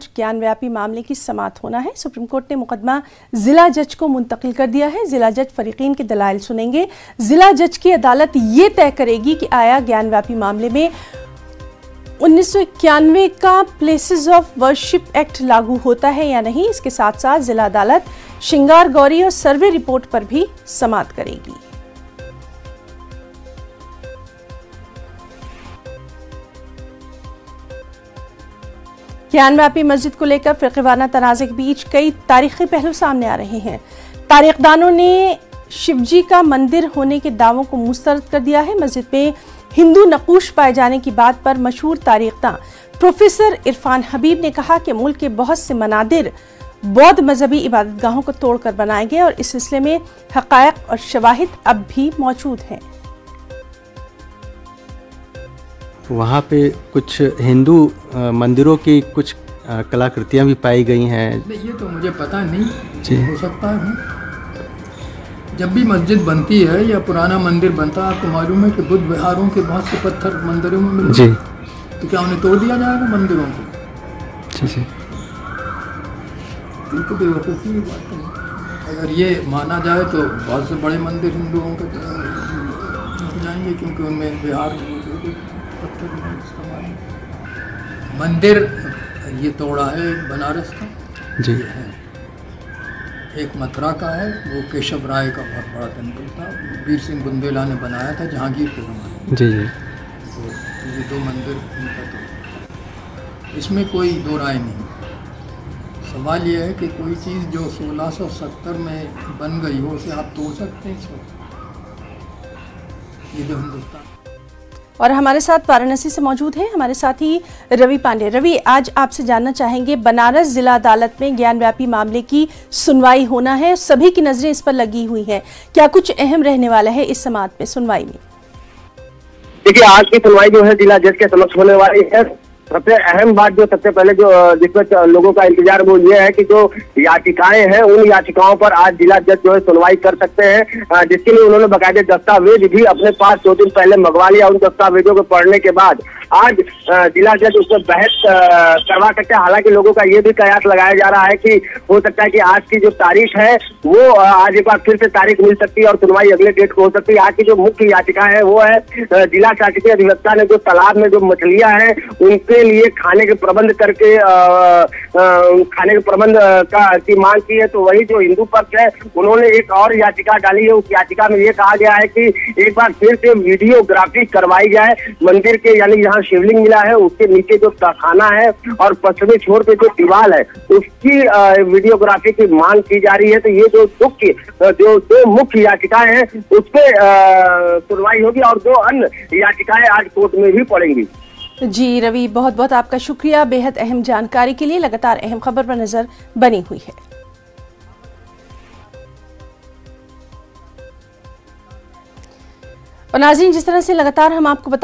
आज ज्ञानव्यापी मामले की समाअत होना है। सुप्रीम कोर्ट ने मुकदमा जिला जज को मुंतकिल कर दिया है। जिला जज फरीकीन के दलाइल सुनेंगे। जिला जज की अदालत ये तय करेगी कि आया ज्ञानव्यापी मामले में 1991 का प्लेसेस ऑफ वर्शिप एक्ट लागू होता है या नहीं। इसके साथ साथ जिला अदालत श्रृंगार गौरी और सर्वे रिपोर्ट पर भी समाअत करेगी। ज्ञानव्यापी मस्जिद को लेकर फिरक़ेवाना तनाज़े के बीच कई तारीखी पहलू सामने आ रहे हैं। तारीखदानों ने शिवजी का मंदिर होने के दावों को मुस्तरद कर दिया है। मस्जिद में हिंदू नक़ूश पाए जाने की बात पर मशहूर तारीखदान प्रोफेसर इरफान हबीब ने कहा कि मुल्क के बहुत से मनादिर बौद्ध मजहबी इबादतगाहों को तोड़कर बनाए गए और इस सिलसिले में हक़ायक़ और शवाहिद अब भी मौजूद हैं। वहाँ पे कुछ हिंदू मंदिरों की कुछ कलाकृतियाँ भी पाई गई हैं। ये तो मुझे पता नहीं, हो सकता है। जब भी मस्जिद बनती है या पुराना मंदिर बनता है, आपको मालूम है कि बुद्ध विहारों के बहुत से पत्थर मंदिरों में मिलते हैं, तो क्या उन्हें तोड़ दिया जाएगा मंदिरों को? जी बिल्कुल बेवकूफ़ी की बात है। अगर ये माना जाए तो बहुत से बड़े मंदिर हिंदुओं के हो जाएंगे, क्योंकि उनमें विहार मंदिर ये तोड़ा है बनारस का जी है, एक मथुरा का है, वो केशव राय का बहुत बड़ा टेम्पल था, वीर सिंह बुंदेला ने बनाया था जहांगीर के ज़माने। जी जी तो ये दो मंदिर इनका तो इसमें कोई दो राय नहीं। सवाल ये है कि कोई चीज़ जो 1670 में बन गई हो उसे आप तोड़ सकते हैं? ये जो हिंदुस्तान। और हमारे साथ वाराणसी से मौजूद हैं हमारे साथी रवि पांडे। रवि, आज आपसे जानना चाहेंगे, बनारस जिला अदालत में ज्ञानव्यापी मामले की सुनवाई होना है, सभी की नजरें इस पर लगी हुई हैं। क्या कुछ अहम रहने वाला है इस समाअत में, सुनवाई में? देखिए, आज की सुनवाई जो है जिला जज के समक्ष होने वाली है। सबसे अहम बात जो सबसे पहले जो जिसमें लोगों का इंतजार वो ये है कि जो याचिकाएं हैं उन याचिकाओं पर आज जिला जज जो है सुनवाई कर सकते हैं, जिसके लिए उन्होंने बाकायदे दस्तावेज भी अपने पास 2 दिन पहले मंगवा लिया। उन दस्तावेजों को पढ़ने के बाद आज जिला जज उस पर बहस करवा सकते हैं। हालांकि लोगों का ये भी कयास लगाया जा रहा है कि हो सकता है कि आज की जो तारीख है वो आज एक बार फिर से तारीख मिल सकती है और सुनवाई अगले डेट को हो सकती है। आज की जो मुख्य याचिका है वो है जिला शासकीय अधिवक्ता ने जो तालाब में जो मछलियां हैं उनके लिए खाने के प्रबंध करके खाने के प्रबंध की मांग की है। तो वही जो हिंदू पक्ष है उन्होंने एक और याचिका डाली है। उस याचिका में ये कहा गया है कि एक बार फिर से वीडियोग्राफी करवाई जाए मंदिर के, यानी जहाँ शिवलिंग मिला है उसके नीचे जो खाना है और पश्चिमी छोर पे जो दीवार है उसकी वीडियोग्राफी की मांग की जा रही है। तो ये जो दो मुख्य याचिकाएं हैं उस पर सुनवाई होगी और 2 अन्य याचिकाएं आज कोर्ट में भी पड़ेंगी। जी रवि, बहुत बहुत आपका शुक्रिया बेहद अहम जानकारी के लिए। लगातार अहम खबर पर नजर बनी हुई है। और नाज़रीन, जिस तरह से लगातार हम आपको बता